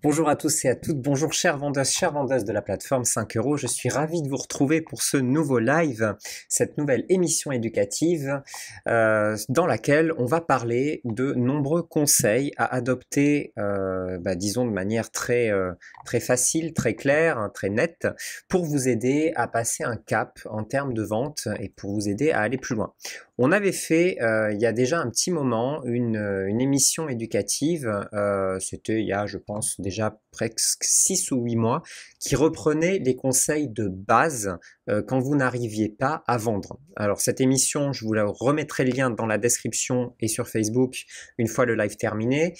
Bonjour à tous et à toutes, bonjour chères vendeuses de la plateforme 5 euros. Je suis ravi de vous retrouver pour ce nouveau live, cette nouvelle émission éducative dans laquelle on va parler de nombreux conseils à adopter, disons de manière très facile, très claire, hein, très nette, pour vous aider à passer un cap en termes de vente et pour vous aider à aller plus loin. On avait fait il y a déjà un petit moment une émission éducative, c'était il y a je pense déjà presque 6 ou 8 mois, qui reprenait les conseils de base quand vous n'arriviez pas à vendre. Alors cette émission, je vous la remettrai le lien dans la description et sur Facebook une fois le live terminé.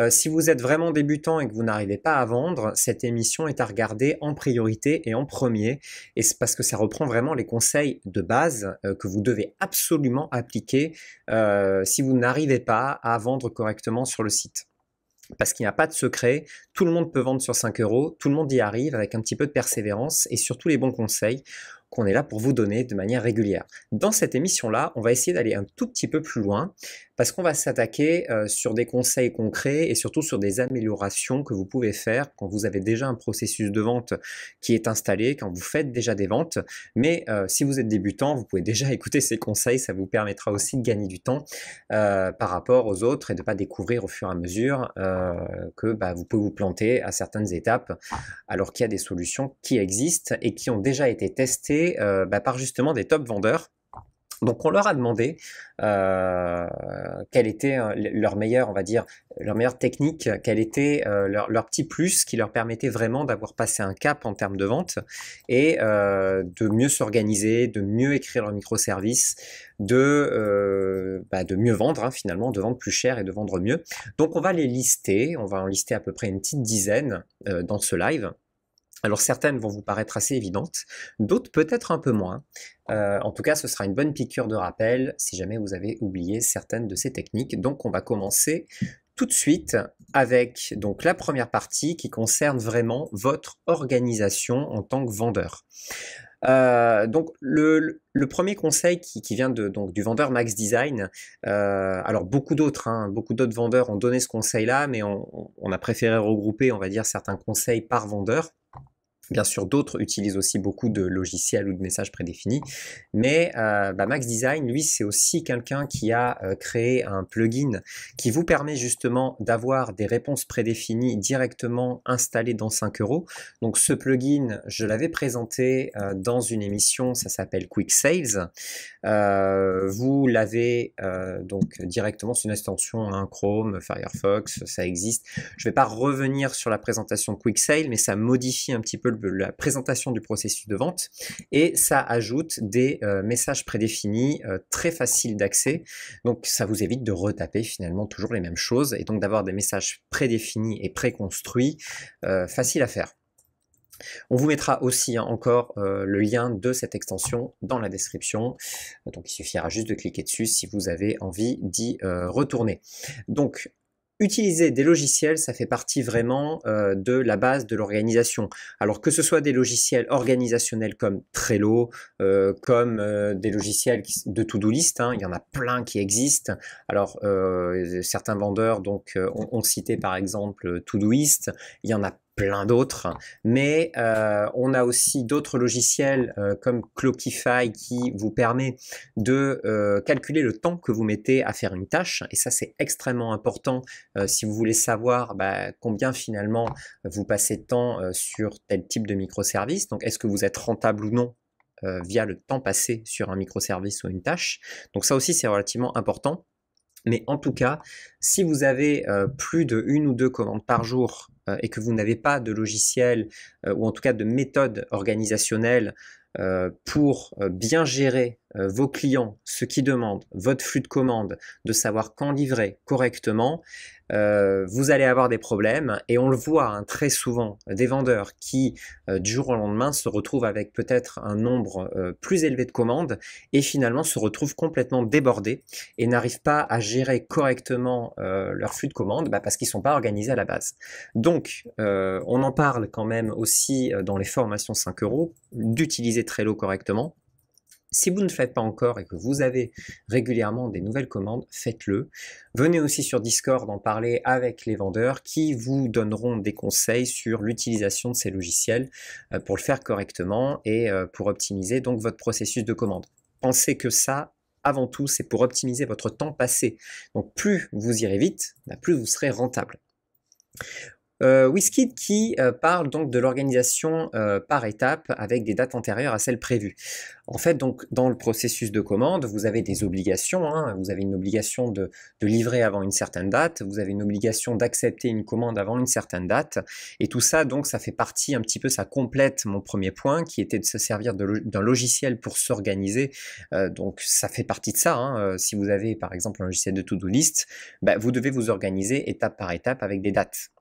Si vous êtes vraiment débutant et que vous n'arrivez pas à vendre, cette émission est à regarder en priorité et en premier, et c'est parce que ça reprend vraiment les conseils de base que vous devez absolument appliquer si vous n'arrivez pas à vendre correctement sur le site. Parce qu'il n'y a pas de secret, tout le monde peut vendre sur 5 euros, tout le monde y arrive avec un petit peu de persévérance et surtout les bons conseils qu'on est là pour vous donner de manière régulière. Dans cette émission-là, on va essayer d'aller un tout petit peu plus loin parce qu'on va s'attaquer sur des conseils concrets et surtout sur des améliorations que vous pouvez faire quand vous avez déjà un processus de vente qui est installé, quand vous faites déjà des ventes. Mais si vous êtes débutant, vous pouvez déjà écouter ces conseils, ça vous permettra aussi de gagner du temps par rapport aux autres et de ne pas découvrir au fur et à mesure que vous pouvez vous planter à certaines étapes alors qu'il y a des solutions qui existent et qui ont déjà été testées par justement des top vendeurs. Donc on leur a demandé quelle était leur meilleure, on va dire, leur meilleure technique, quel était leur petit plus qui leur permettait vraiment d'avoir passé un cap en termes de vente et de mieux s'organiser, de mieux écrire leur microservice, de mieux vendre finalement, de vendre plus cher et de vendre mieux. Donc on va les lister, on va en lister à peu près une petite dizaine dans ce live. Alors certaines vont vous paraître assez évidentes, d'autres peut-être un peu moins. En tout cas, ce sera une bonne piqûre de rappel si jamais vous avez oublié certaines de ces techniques. Donc on va commencer tout de suite avec donc la première partie qui concerne vraiment votre organisation en tant que vendeur. Donc le premier conseil qui vient donc du vendeur Max Design, alors beaucoup d'autres vendeurs ont donné ce conseil-là, mais on a préféré regrouper, on va dire, certains conseils par vendeur. Bien sûr, d'autres utilisent aussi beaucoup de logiciels ou de messages prédéfinis, mais Max Design, lui, c'est aussi quelqu'un qui a créé un plugin qui vous permet justement d'avoir des réponses prédéfinies directement installées dans 5 euros. Donc ce plugin, je l'avais présenté dans une émission, ça s'appelle Quick Sales. Vous l'avez donc directement sur une extension, Chrome, Firefox, ça existe. Je ne vais pas revenir sur la présentation de Quick Sale, mais ça modifie un petit peu la présentation du processus de vente et ça ajoute des messages prédéfinis très faciles d'accès. Donc ça vous évite de retaper finalement toujours les mêmes choses et donc d'avoir des messages prédéfinis et préconstruits faciles à faire. On vous mettra aussi encore le lien de cette extension dans la description, donc il suffira juste de cliquer dessus si vous avez envie d'y retourner. Donc utiliser des logiciels, ça fait partie vraiment de la base de l'organisation. Alors que ce soit des logiciels organisationnels comme Trello, comme des logiciels de to-do list, il y en a plein qui existent. Alors certains vendeurs donc ont cité par exemple Todoist, il y en a plein d'autres, mais on a aussi d'autres logiciels comme Clockify qui vous permet de calculer le temps que vous mettez à faire une tâche, et ça c'est extrêmement important si vous voulez savoir combien finalement vous passez de temps sur tel type de microservice. Donc est-ce que vous êtes rentable ou non via le temps passé sur un microservice ou une tâche. Donc ça aussi c'est relativement important. Mais en tout cas, si vous avez plus de 1 ou 2 commandes par jour et que vous n'avez pas de logiciel ou en tout cas de méthode organisationnelle pour bien gérer vos clients, ceux qui demandent, votre flux de commandes, de savoir quand livrer correctement, vous allez avoir des problèmes et on le voit très souvent, des vendeurs qui du jour au lendemain se retrouvent avec peut-être un nombre plus élevé de commandes et finalement se retrouvent complètement débordés et n'arrivent pas à gérer correctement leur flux de commandes parce qu'ils ne sont pas organisés à la base. Donc on en parle quand même aussi dans les formations 5 euros, d'utiliser Trello correctement. Si vous ne le faites pas encore et que vous avez régulièrement des nouvelles commandes, faites-le. Venez aussi sur Discord en parler avec les vendeurs qui vous donneront des conseils sur l'utilisation de ces logiciels pour le faire correctement et pour optimiser donc votre processus de commande. Pensez que ça, avant tout, c'est pour optimiser votre temps passé. Donc plus vous irez vite, plus vous serez rentable. WizKid qui parle donc de l'organisation par étapes avec des dates antérieures à celles prévues. En fait, donc, dans le processus de commande, vous avez des obligations. Hein. Vous avez une obligation de livrer avant une certaine date. Vous avez une obligation d'accepter une commande avant une certaine date. Et tout ça, donc, ça fait partie un petit peu, ça complète mon premier point qui était de se servir d'un logiciel pour s'organiser. Donc, ça fait partie de ça. Hein. Si vous avez, par exemple, un logiciel de to-do list, vous devez vous organiser étape par étape avec des dates.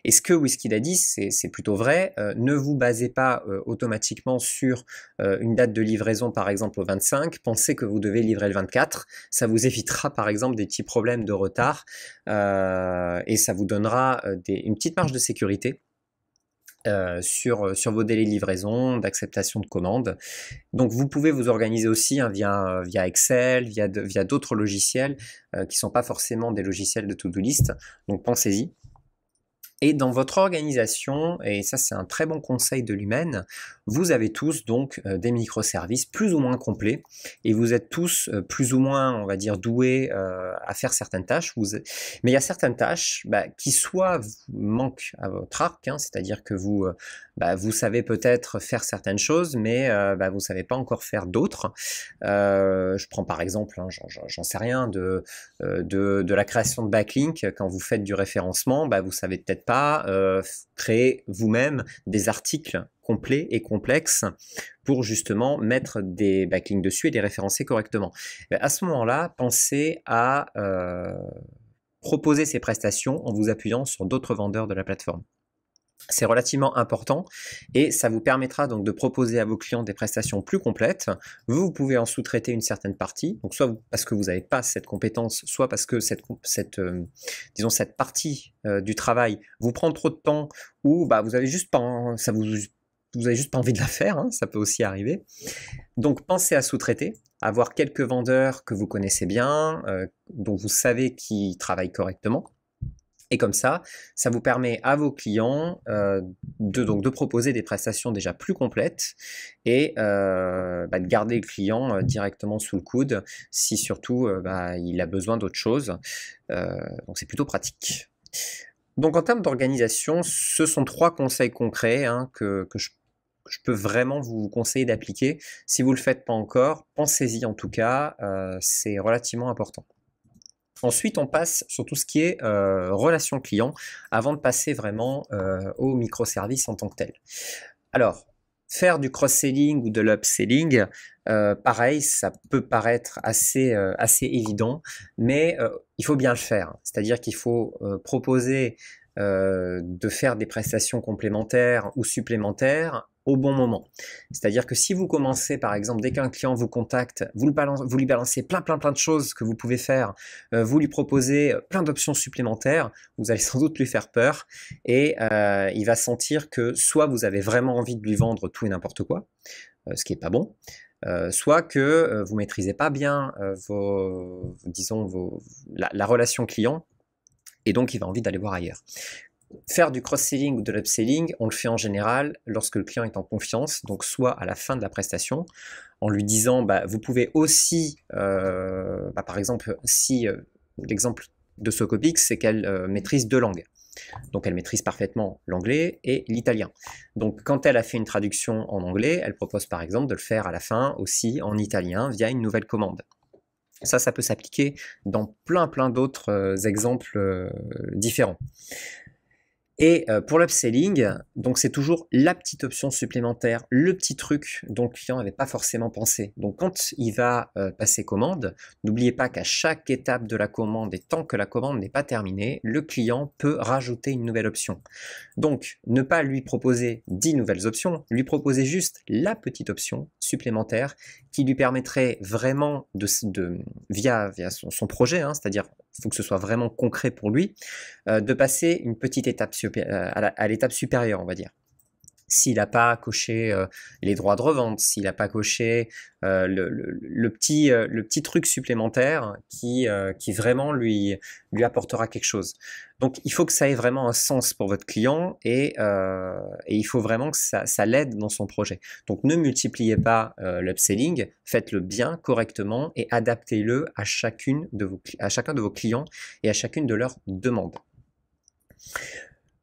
Et ce que WizKid a dit, c'est plutôt vrai. Ne vous basez pas automatiquement sur une date de livraison, par exemple au 25. Pensez que vous devez livrer le 24. Ça vous évitera, par exemple, des petits problèmes de retard et ça vous donnera une petite marge de sécurité sur vos délais de livraison, d'acceptation de commandes. Donc vous pouvez vous organiser aussi hein, via Excel, via d'autres logiciels qui ne sont pas forcément des logiciels de to-do list. Donc pensez-y. Et dans votre organisation, et ça c'est un très bon conseil de Lumen, vous avez tous donc des microservices plus ou moins complets et vous êtes tous plus ou moins, on va dire, doués à faire certaines tâches. Mais il y a certaines tâches qui soit manquent à votre arc, hein, c'est-à-dire que vous savez peut-être faire certaines choses, mais vous ne savez pas encore faire d'autres. Je prends par exemple, hein, j'en sais rien, de la création de backlink. Quand vous faites du référencement, vous savez peut-être pas créer vous-même des articles complets et complexes pour justement mettre des backlinks dessus et les référencer correctement. À ce moment-là, pensez à proposer ces prestations en vous appuyant sur d'autres vendeurs de la plateforme. C'est relativement important et ça vous permettra donc de proposer à vos clients des prestations plus complètes. Vous pouvez en sous-traiter une certaine partie, donc soit parce que vous n'avez pas cette compétence, soit parce que cette partie du travail vous prend trop de temps ou vous avez juste pas, vous avez juste pas envie de la faire, hein, ça peut aussi arriver. Donc pensez à sous-traiter, avoir quelques vendeurs que vous connaissez bien, dont vous savez qu'ils travaillent correctement. Et comme ça vous permet à vos clients de proposer des prestations déjà plus complètes et de garder le client directement sous le coude si surtout il a besoin d'autre chose. Donc c'est plutôt pratique. Donc en termes d'organisation, ce sont 3 conseils concrets hein, que je peux vraiment vous conseiller d'appliquer. Si vous ne le faites pas encore, pensez-y en tout cas, c'est relativement important. Ensuite, on passe sur tout ce qui est relation client avant de passer vraiment au microservice en tant que tel. Alors, faire du cross-selling ou de l'upselling, pareil, ça peut paraître assez évident, mais il faut bien le faire. C'est-à-dire qu'il faut proposer de faire des prestations complémentaires ou supplémentaires au bon moment. C'est-à-dire que si vous commencez, par exemple, dès qu'un client vous contacte, vous lui balancez plein de choses que vous pouvez faire, vous lui proposez plein d'options supplémentaires, vous allez sans doute lui faire peur et il va sentir que soit vous avez vraiment envie de lui vendre tout et n'importe quoi, ce qui n'est pas bon, soit que vous maîtrisez pas bien la relation client et donc il va envie d'aller voir ailleurs. Faire du cross-selling ou de l'upselling, on le fait en général lorsque le client est en confiance, donc soit à la fin de la prestation, en lui disant vous pouvez aussi, par exemple, si l'exemple de Socopix, c'est qu'elle maîtrise 2 langues. Donc elle maîtrise parfaitement l'anglais et l'italien. Donc quand elle a fait une traduction en anglais, elle propose par exemple de le faire à la fin aussi en italien via une nouvelle commande. Ça peut s'appliquer dans plein d'autres exemples différents. Et pour l'upselling, donc c'est toujours la petite option supplémentaire, le petit truc dont le client n'avait pas forcément pensé. Donc quand il va passer commande, n'oubliez pas qu'à chaque étape de la commande et tant que la commande n'est pas terminée, le client peut rajouter une nouvelle option. Donc ne pas lui proposer 10 nouvelles options, lui proposer juste la petite option supplémentaire qui lui permettrait vraiment via son projet, hein, c'est-à-dire il faut que ce soit vraiment concret pour lui, de passer une petite étape à l'étape supérieure, on va dire. S'il n'a pas coché les droits de revente, s'il n'a pas coché le petit truc supplémentaire qui vraiment lui apportera quelque chose. Donc il faut que ça ait vraiment un sens pour votre client et il faut vraiment que ça l'aide dans son projet. Donc ne multipliez pas l'upselling, faites-le bien, correctement et adaptez-le à chacun de vos clients et à chacune de leurs demandes.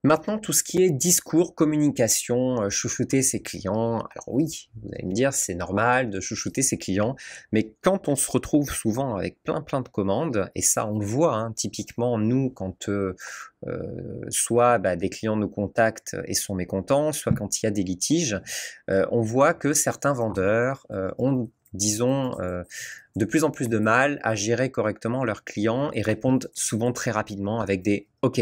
Maintenant, tout ce qui est discours, communication, chouchouter ses clients. Alors oui, vous allez me dire, c'est normal de chouchouter ses clients, mais quand on se retrouve souvent avec plein de commandes, et ça on le voit, hein, typiquement nous, quand soit des clients nous contactent et sont mécontents, soit quand il y a des litiges, on voit que certains vendeurs ont, disons, de plus en plus de mal à gérer correctement leurs clients et répondent souvent très rapidement avec des « OK »,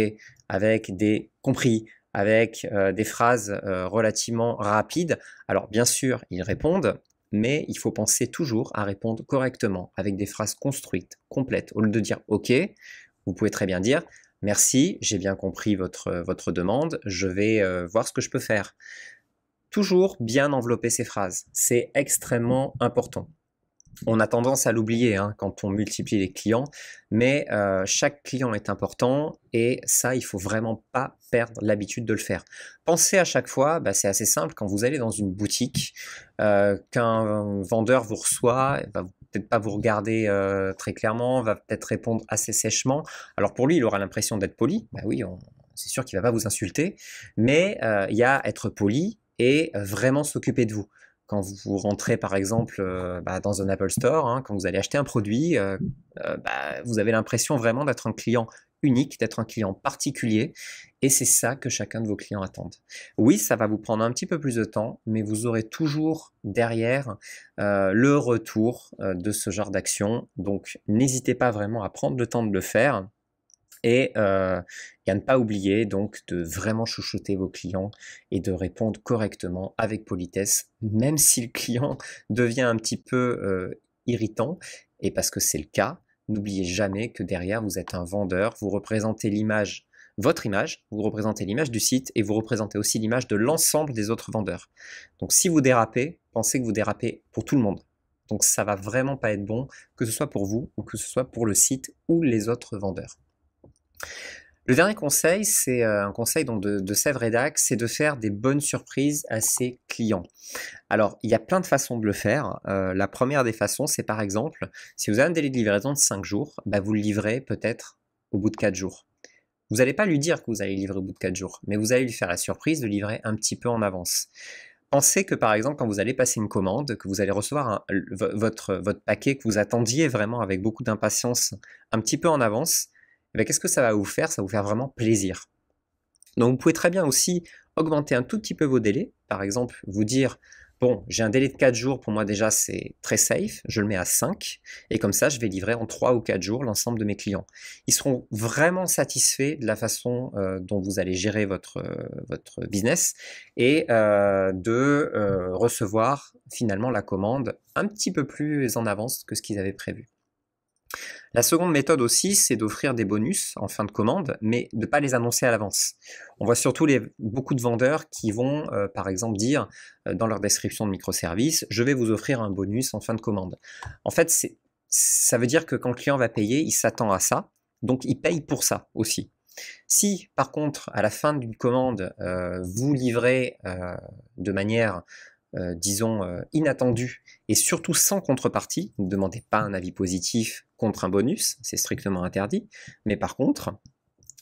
avec des « compris », avec des phrases relativement rapides. Alors bien sûr, ils répondent, mais il faut penser toujours à répondre correctement, avec des phrases construites, complètes. Au lieu de dire « OK », vous pouvez très bien dire « Merci, j'ai bien compris votre demande, je vais voir ce que je peux faire ». Toujours bien envelopper ces phrases, c'est extrêmement important. On a tendance à l'oublier hein, quand on multiplie les clients, mais chaque client est important et ça, il faut vraiment pas perdre l'habitude de le faire. Pensez à chaque fois, c'est assez simple, quand vous allez dans une boutique, qu'un vendeur vous reçoit, il va peut-être pas vous regarder très clairement, va peut-être répondre assez sèchement. Alors pour lui, il aura l'impression d'être poli, oui, c'est sûr qu'il va pas vous insulter, mais il y a être poli et vraiment s'occuper de vous. Quand vous rentrez par exemple dans un Apple Store, hein, quand vous allez acheter un produit, vous avez l'impression vraiment d'être un client unique, d'être un client particulier, et c'est ça que chacun de vos clients attendent. Oui, ça va vous prendre un petit peu plus de temps, mais vous aurez toujours derrière le retour de ce genre d'action, donc n'hésitez pas vraiment à prendre le temps de le faire. Et à ne pas oublier donc de vraiment chouchouter vos clients et de répondre correctement avec politesse, même si le client devient un petit peu irritant, et parce que c'est le cas, n'oubliez jamais que derrière vous êtes un vendeur, vous représentez l'image, votre image, vous représentez l'image du site et vous représentez aussi l'image de l'ensemble des autres vendeurs. Donc si vous dérapez, pensez que vous dérapez pour tout le monde. Donc ça va vraiment pas être bon, que ce soit pour vous ou que ce soit pour le site ou les autres vendeurs. Le dernier conseil, c'est un conseil donc de Sèvres Rédac, c'est de faire des bonnes surprises à ses clients. Alors, il y a plein de façons de le faire. La première des façons, c'est par exemple, si vous avez un délai de livraison de 5 jours, vous le livrez peut-être au bout de 4 jours. Vous n'allez pas lui dire que vous allez livrer au bout de 4 jours, mais vous allez lui faire la surprise de livrer un petit peu en avance. Pensez que par exemple, quand vous allez passer une commande, que vous allez recevoir votre paquet que vous attendiez vraiment avec beaucoup d'impatience un petit peu en avance, qu'est-ce que ça va vous faire? Ça va vous faire vraiment plaisir. Donc vous pouvez très bien aussi augmenter un tout petit peu vos délais. Par exemple, vous dire, bon, j'ai un délai de 4 jours, pour moi déjà c'est très safe, je le mets à 5, et comme ça je vais livrer en 3 ou 4 jours l'ensemble de mes clients. Ils seront vraiment satisfaits de la façon dont vous allez gérer votre business et de recevoir finalement la commande un petit peu plus en avance que ce qu'ils avaient prévu. La seconde méthode aussi, c'est d'offrir des bonus en fin de commande, mais de ne pas les annoncer à l'avance. On voit surtout beaucoup de vendeurs qui vont, par exemple, dire dans leur description de microservice, je vais vous offrir un bonus en fin de commande. En fait, ça veut dire que quand le client va payer, il s'attend à ça, donc il paye pour ça aussi. Si, par contre, à la fin d'une commande, vous livrez de manière disons, inattendue et surtout sans contrepartie, ne demandez pas un avis positif contre un bonus, c'est strictement interdit, mais par contre,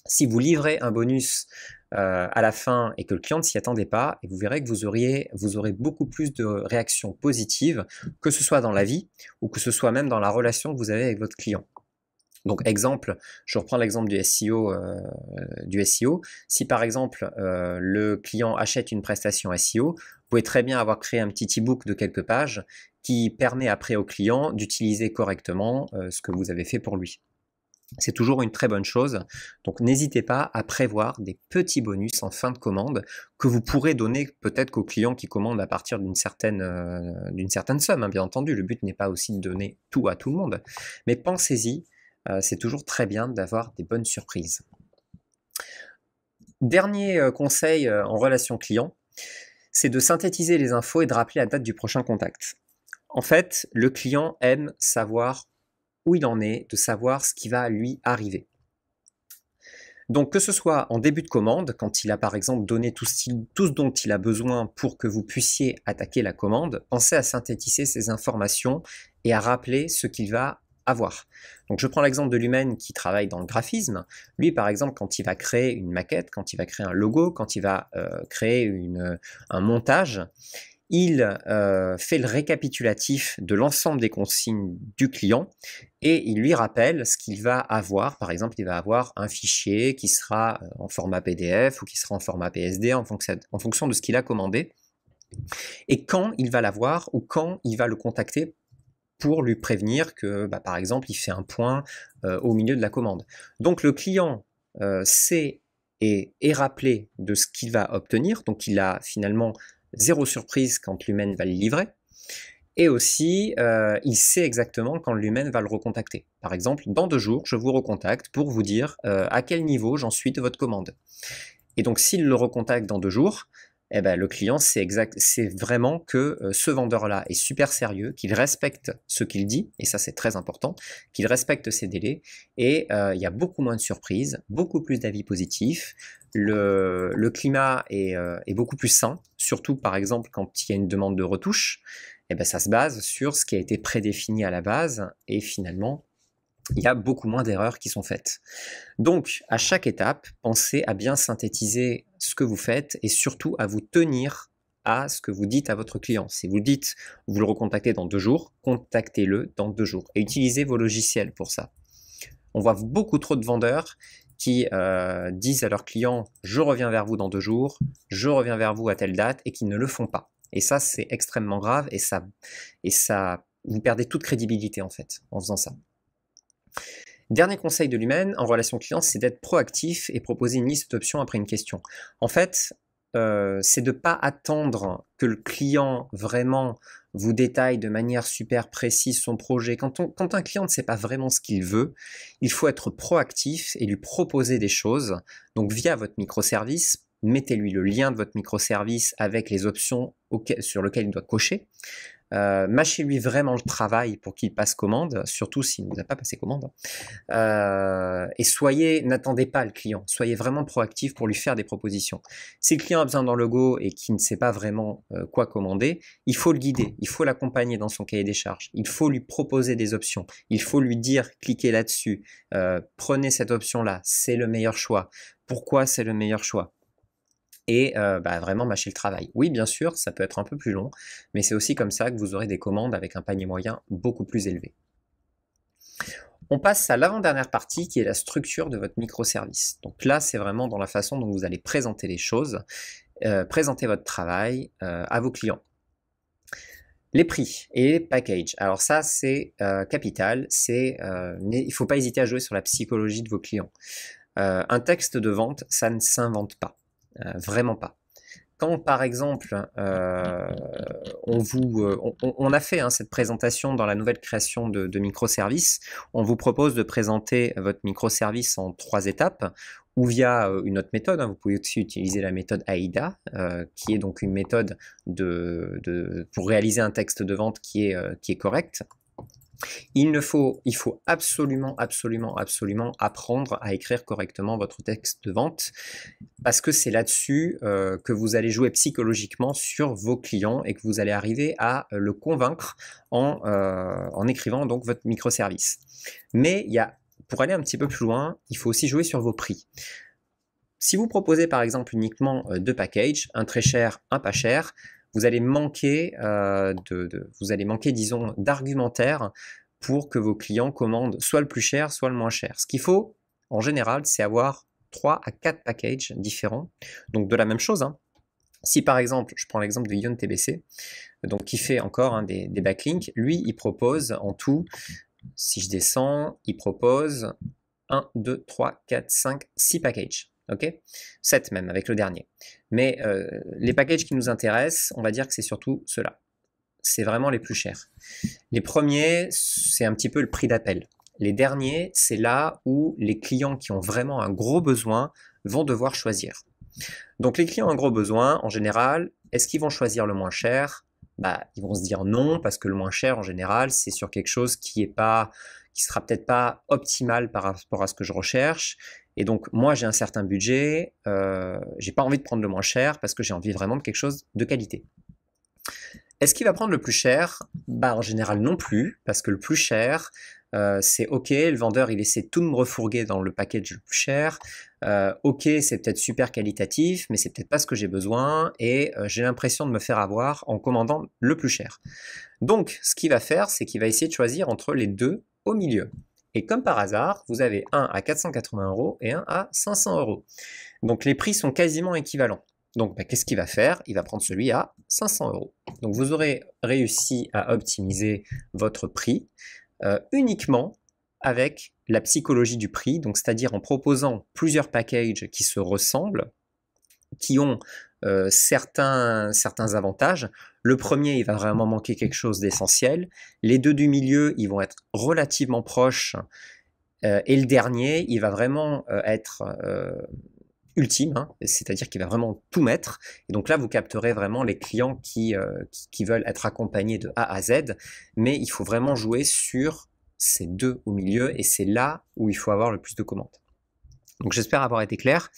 si vous livrez un bonus à la fin et que le client ne s'y attendait pas, et vous verrez que vous aurez beaucoup plus de réactions positives, que ce soit dans la vie ou que ce soit même dans la relation que vous avez avec votre client. Donc exemple, je reprends l'exemple du SEO. Si par exemple le client achète une prestation SEO, vous pouvez très bien avoir créé un petit e-book de quelques pages qui permet après au client d'utiliser correctement ce que vous avez fait pour lui. C'est toujours une très bonne chose, donc n'hésitez pas à prévoir des petits bonus en fin de commande que vous pourrez donner peut-être qu'aux clients qui commandent à partir d'une certaine somme, hein, bien entendu. Le but n'est pas aussi de donner tout à tout le monde, mais pensez-y. C'est toujours très bien d'avoir des bonnes surprises. Dernier conseil en relation client, c'est de synthétiser les infos et de rappeler la date du prochain contact. En fait, le client aime savoir où il en est, de savoir ce qui va lui arriver. Donc que ce soit en début de commande, quand il a par exemple donné tout ce dont il a besoin pour que vous puissiez attaquer la commande, pensez à synthétiser ces informations et à rappeler ce qu'il va avoir. Donc je prends l'exemple de Lumen qui travaille dans le graphisme. Lui par exemple, quand il va créer une maquette, quand il va créer un logo, quand il va créer un montage, il fait le récapitulatif de l'ensemble des consignes du client et il lui rappelle ce qu'il va avoir. Par exemple, il va avoir un fichier qui sera en format PDF ou qui sera en format PSD en fonction de ce qu'il a commandé et quand il va l'avoir ou quand il va le contacter pour lui prévenir que, par exemple, il fait un point au milieu de la commande. Donc le client sait et est rappelé de ce qu'il va obtenir, donc il a finalement zéro surprise quand Lumen va le livrer, et aussi il sait exactement quand Lumen va le recontacter. Par exemple, dans 2 jours, je vous recontacte pour vous dire à quel niveau j'en suis de votre commande. Et donc s'il le recontacte dans 2 jours, eh ben, le client sait vraiment que ce vendeur-là est super sérieux, qu'il respecte ce qu'il dit, et ça c'est très important, qu'il respecte ses délais, et il y a beaucoup moins de surprises, beaucoup plus d'avis positifs, le climat est beaucoup plus sain, surtout par exemple quand il y a une demande de retouche, eh ben, ça se base sur ce qui a été prédéfini à la base, et finalement, il y a beaucoup moins d'erreurs qui sont faites. Donc, à chaque étape, pensez à bien synthétiser ce que vous faites et surtout à vous tenir à ce que vous dites à votre client. Si vous dites, vous le recontactez dans 2 jours, contactez-le dans 2 jours et utilisez vos logiciels pour ça. On voit beaucoup trop de vendeurs qui disent à leurs clients « je reviens vers vous dans 2 jours, je reviens vers vous à telle date » et qui ne le font pas. Et ça, c'est extrêmement grave et ça, vous perdez toute crédibilité en fait en faisant ça. Dernier conseil de Lumen en relation client, c'est d'être proactif et proposer une liste d'options après une question. En fait, c'est de ne pas attendre que le client vraiment vous détaille de manière super précise son projet. Quand un client ne sait pas vraiment ce qu'il veut, il faut être proactif et lui proposer des choses. Donc via votre microservice, mettez-lui le lien de votre microservice avec les options sur lesquelles il doit cocher. Mâchez-lui vraiment le travail pour qu'il passe commande, surtout s'il ne vous a pas passé commande. Et n'attendez pas le client, soyez vraiment proactif pour lui faire des propositions. Si le client a besoin d'un logo et qu'il ne sait pas vraiment quoi commander, il faut le guider, il faut l'accompagner dans son cahier des charges, il faut lui proposer des options, il faut lui dire cliquez là-dessus, prenez cette option-là, c'est le meilleur choix. Pourquoi c'est le meilleur choix ? Et vraiment mâcher le travail. Oui, bien sûr, ça peut être un peu plus long, mais c'est aussi comme ça que vous aurez des commandes avec un panier moyen beaucoup plus élevé. On passe à l'avant-dernière partie qui est la structure de votre microservice. Donc là, c'est vraiment dans la façon dont vous allez présenter les choses, présenter votre travail à vos clients. Les prix et les packages. Alors ça, c'est capital. Il ne faut pas hésiter à jouer sur la psychologie de vos clients. Un texte de vente, ça ne s'invente pas. Vraiment pas. Quand par exemple on a fait cette présentation dans la nouvelle création de microservices, on vous propose de présenter votre microservice en 3 étapes ou via une autre méthode. Vous pouvez aussi utiliser la méthode AIDA, qui est donc une méthode pour réaliser un texte de vente qui est correct. Il faut absolument apprendre à écrire correctement votre texte de vente parce que c'est là-dessus que vous allez jouer psychologiquement sur vos clients et que vous allez arriver à le convaincre en écrivant donc votre microservice. Mais pour aller un petit peu plus loin, il faut aussi jouer sur vos prix. Si vous proposez par exemple uniquement 2 packages, un très cher, un pas cher, vous allez manquer disons, d'argumentaire pour que vos clients commandent soit le plus cher, soit le moins cher. Ce qu'il faut, en général, c'est avoir 3 à 4 packages différents, donc de la même chose. Si par exemple, je prends l'exemple de Ion TBC, donc qui fait encore des backlinks, lui, il propose en tout, si je descends, il propose 1, 2, 3, 4, 5, 6 packages. Ok, 7 même avec le dernier. Mais les packages qui nous intéressent, on va dire que c'est surtout ceux-là. C'est vraiment les plus chers. Les premiers, c'est un petit peu le prix d'appel. Les derniers, c'est là où les clients qui ont vraiment un gros besoin vont devoir choisir. Donc les clients ont un gros besoin, en général, Est-ce qu'ils vont choisir le moins cher? Bah, ils vont se dire non, parce que le moins cher, en général, c'est sur quelque chose qui sera peut-être pas optimal par rapport à ce que je recherche. Et donc, moi, j'ai un certain budget, j'ai pas envie de prendre le moins cher parce que j'ai envie vraiment de quelque chose de qualité. Est-ce qu'il va prendre le plus cher? Bah, en général, non plus, parce que le plus cher, c'est OK, le vendeur, il essaie tout de me refourguer dans le package le plus cher. OK, c'est peut-être super qualitatif, mais c'est peut-être pas ce que j'ai besoin et j'ai l'impression de me faire avoir en commandant le plus cher. Donc, ce qu'il va faire, c'est qu'il va essayer de choisir entre les deux au milieu. Et comme par hasard, vous avez un à 480 € et un à 500 €. Donc, les prix sont quasiment équivalents. Donc, bah, qu'est-ce qu'il va faire? Il va prendre celui à 500 €. Donc, vous aurez réussi à optimiser votre prix uniquement avec la psychologie du prix, donc c'est-à-dire en proposant plusieurs packages qui se ressemblent, qui ont certains avantages. Le premier, il va vraiment manquer quelque chose d'essentiel. Les deux du milieu, ils vont être relativement proches. Et le dernier, il va vraiment être ultime, hein, c'est-à-dire qu'il va vraiment tout mettre. Et donc là, vous capterez vraiment les clients qui veulent être accompagnés de A à Z, mais il faut vraiment jouer sur ces deux au milieu, et c'est là où il faut avoir le plus de commandes. Donc j'espère avoir été clair.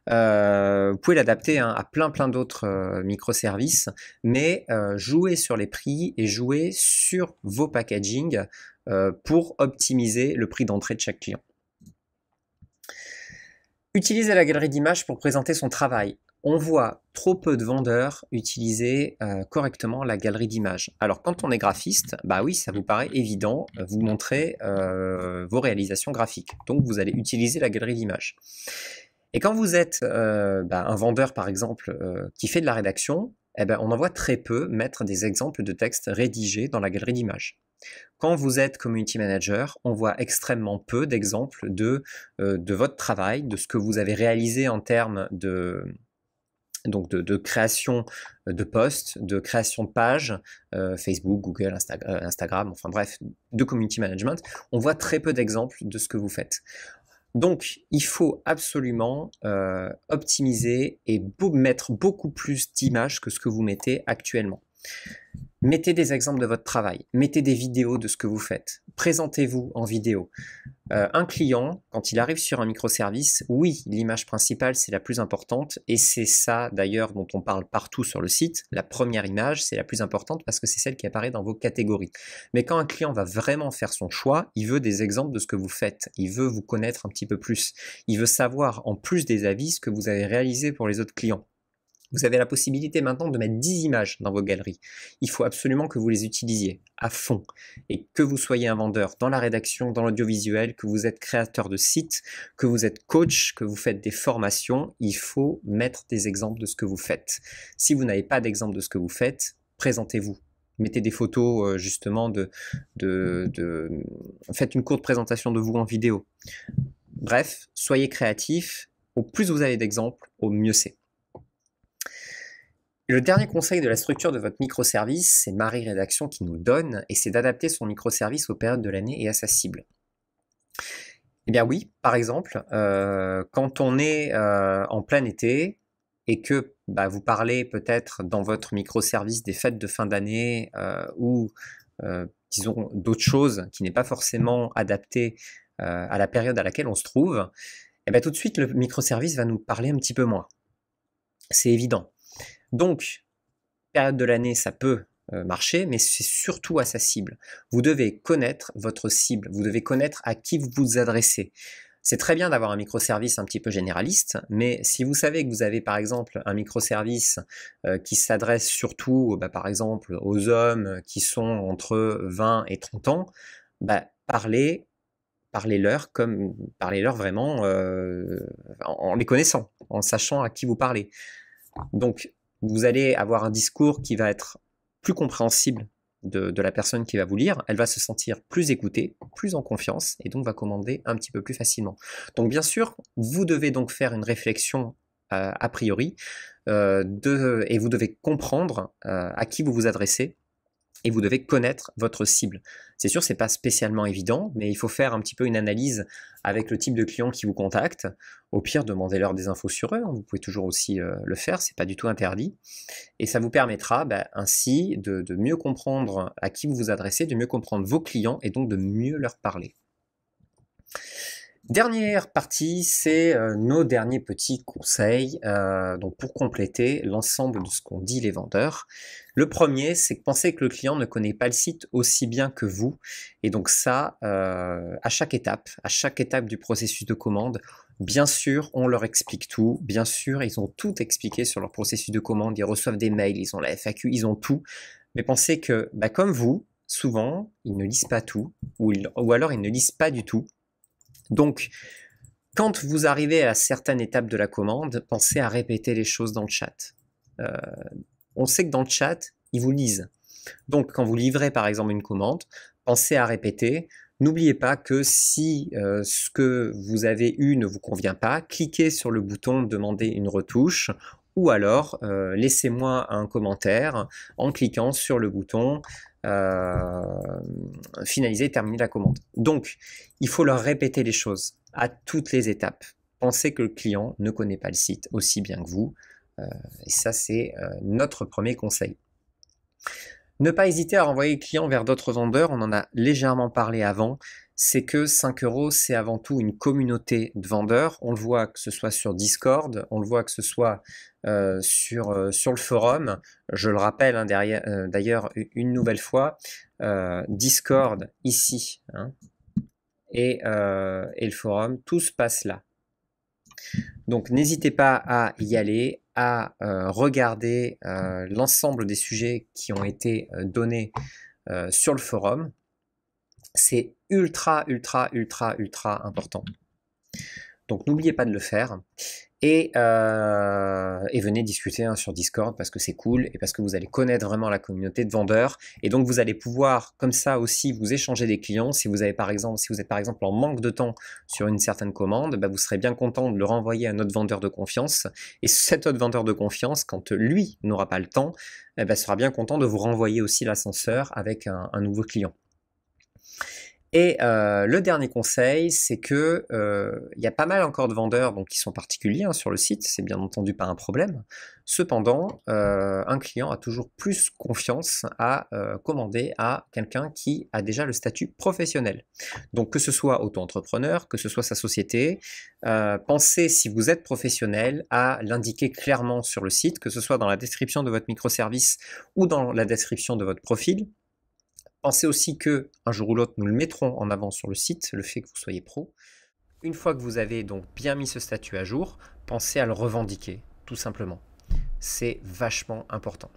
Vous pouvez l'adapter à plein d'autres microservices, mais jouez sur les prix et jouez sur vos packaging pour optimiser le prix d'entrée de chaque client. Utiliser la galerie d'images pour présenter son travail. On voit trop peu de vendeurs utiliser correctement la galerie d'images. Alors quand on est graphiste, bah oui, ça vous paraît évident, vous montrez vos réalisations graphiques. Donc vous allez utiliser la galerie d'images. Et quand vous êtes un vendeur par exemple qui fait de la rédaction, eh ben, on en voit très peu mettre des exemples de textes rédigés dans la galerie d'images. Quand vous êtes community manager, on voit extrêmement peu d'exemples de votre travail, de ce que vous avez réalisé en termes de création de posts, de création de pages, Facebook, Google, Instagram, enfin bref, de community management. On voit très peu d'exemples de ce que vous faites. Donc, il faut absolument optimiser et mettre beaucoup plus d'images que ce que vous mettez actuellement. Mettez des exemples de votre travail, mettez des vidéos de ce que vous faites, présentez-vous en vidéo. Un client, quand il arrive sur un microservice, oui, l'image principale c'est la plus importante et c'est ça d'ailleurs dont on parle partout sur le site. La première image c'est la plus importante parce que c'est celle qui apparaît dans vos catégories. Mais quand un client va vraiment faire son choix, il veut des exemples de ce que vous faites, il veut vous connaître un petit peu plus, il veut savoir en plus des avis ce que vous avez réalisé pour les autres clients. Vous avez la possibilité maintenant de mettre 10 images dans vos galeries. Il faut absolument que vous les utilisiez à fond. Et que vous soyez un vendeur dans la rédaction, dans l'audiovisuel, que vous êtes créateur de site, que vous êtes coach, que vous faites des formations, il faut mettre des exemples de ce que vous faites. Si vous n'avez pas d'exemple de ce que vous faites, présentez-vous. Mettez des photos justement faites une courte présentation de vous en vidéo. Bref, soyez créatifs. Au plus vous avez d'exemples, au mieux c'est. Le dernier conseil de la structure de votre microservice, c'est Marie Rédaction qui nous donne, et c'est d'adapter son microservice aux périodes de l'année et à sa cible. Eh bien oui, par exemple, quand on est en plein été et que vous parlez peut-être dans votre microservice des fêtes de fin d'année ou disons d'autres choses qui n'est pas forcément adaptée à la période à laquelle on se trouve, eh bien tout de suite le microservice va nous parler un petit peu moins. C'est évident. Donc, période de l'année, ça peut marcher, mais c'est surtout à sa cible. Vous devez connaître votre cible, vous devez connaître à qui vous vous adressez. C'est très bien d'avoir un microservice un petit peu généraliste, mais si vous savez que vous avez par exemple un microservice qui s'adresse surtout, par exemple, aux hommes qui sont entre 20 et 30 ans, parlez-leur vraiment en les connaissant, en sachant à qui vous parlez. Donc, vous allez avoir un discours qui va être plus compréhensible de la personne qui va vous lire. Elle va se sentir plus écoutée, plus en confiance, et donc va commander un petit peu plus facilement. Donc bien sûr, vous devez donc faire une réflexion a priori, et vous devez comprendre à qui vous vous adressez, et vous devez connaître votre cible. C'est sûr, c'est pas spécialement évident, mais il faut faire un petit peu une analyse avec le type de client qui vous contacte. Au pire, demandez-leur des infos sur eux, hein. Vous pouvez toujours aussi le faire, c'est pas du tout interdit. Et ça vous permettra ainsi de mieux comprendre à qui vous vous adressez, de mieux comprendre vos clients et donc de mieux leur parler. Dernière partie, c'est nos derniers petits conseils donc pour compléter l'ensemble de ce qu'ont dit les vendeurs. Le premier, c'est que pensez que le client ne connaît pas le site aussi bien que vous. Et donc ça, à chaque étape du processus de commande, bien sûr, on leur explique tout. Bien sûr, ils ont tout expliqué sur leur processus de commande. Ils reçoivent des mails, ils ont la FAQ, ils ont tout. Mais pensez que, comme vous, souvent, ils ne lisent pas tout ou alors ils ne lisent pas du tout. Donc, quand vous arrivez à certaines étapes de la commande, pensez à répéter les choses dans le chat. On sait que dans le chat, ils vous lisent. Donc, quand vous livrez par exemple une commande, pensez à répéter. N'oubliez pas que si ce que vous avez eu ne vous convient pas, cliquez sur le bouton « Demander une retouche » ou alors laissez-moi un commentaire en cliquant sur le bouton finaliser, terminer la commande. Donc, il faut leur répéter les choses à toutes les étapes. Pensez que le client ne connaît pas le site aussi bien que vous. Et ça, c'est notre premier conseil. Ne pas hésiter à renvoyer le client vers d'autres vendeurs. On en a légèrement parlé avant. C'est que 5 €, c'est avant tout une communauté de vendeurs. On le voit que ce soit sur Discord, on le voit que ce soit sur le forum. Je le rappelle d'ailleurs une nouvelle fois, Discord ici et le forum, tout se passe là. Donc n'hésitez pas à y aller, à regarder l'ensemble des sujets qui ont été donnés sur le forum. C'est ultra important. Donc n'oubliez pas de le faire. Et venez discuter sur Discord parce que c'est cool et parce que vous allez connaître vraiment la communauté de vendeurs. Et donc vous allez pouvoir comme ça aussi vous échanger des clients. Si vous êtes par exemple en manque de temps sur une certaine commande, vous serez bien content de le renvoyer à un autre vendeur de confiance. Et cet autre vendeur de confiance, quand lui n'aura pas le temps, sera bien content de vous renvoyer aussi l'ascenseur avec un nouveau client. Et le dernier conseil, c'est que il y a pas mal encore de vendeurs donc, qui sont particuliers sur le site, c'est bien entendu pas un problème. Cependant, un client a toujours plus confiance à commander à quelqu'un qui a déjà le statut professionnel. Donc que ce soit auto-entrepreneur, que ce soit sa société, pensez si vous êtes professionnel à l'indiquer clairement sur le site, que ce soit dans la description de votre microservice ou dans la description de votre profil. Pensez aussi que un jour ou l'autre, nous le mettrons en avant sur le site, le fait que vous soyez pro. Une fois que vous avez donc bien mis ce statut à jour, pensez à le revendiquer, tout simplement. C'est vachement important.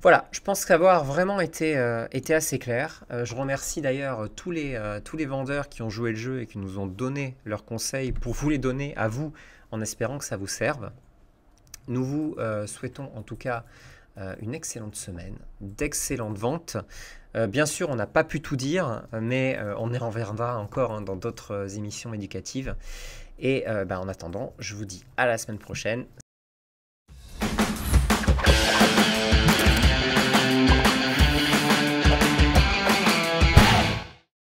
Voilà, je pense qu'avoir vraiment été assez clair. Je remercie d'ailleurs tous les vendeurs qui ont joué le jeu et qui nous ont donné leurs conseils pour vous les donner à vous, en espérant que ça vous serve. Nous vous souhaitons en tout cas une excellente semaine, d'excellentes ventes. Bien sûr, on n'a pas pu tout dire, mais on y reviendra encore dans d'autres émissions éducatives. Et en attendant, je vous dis à la semaine prochaine.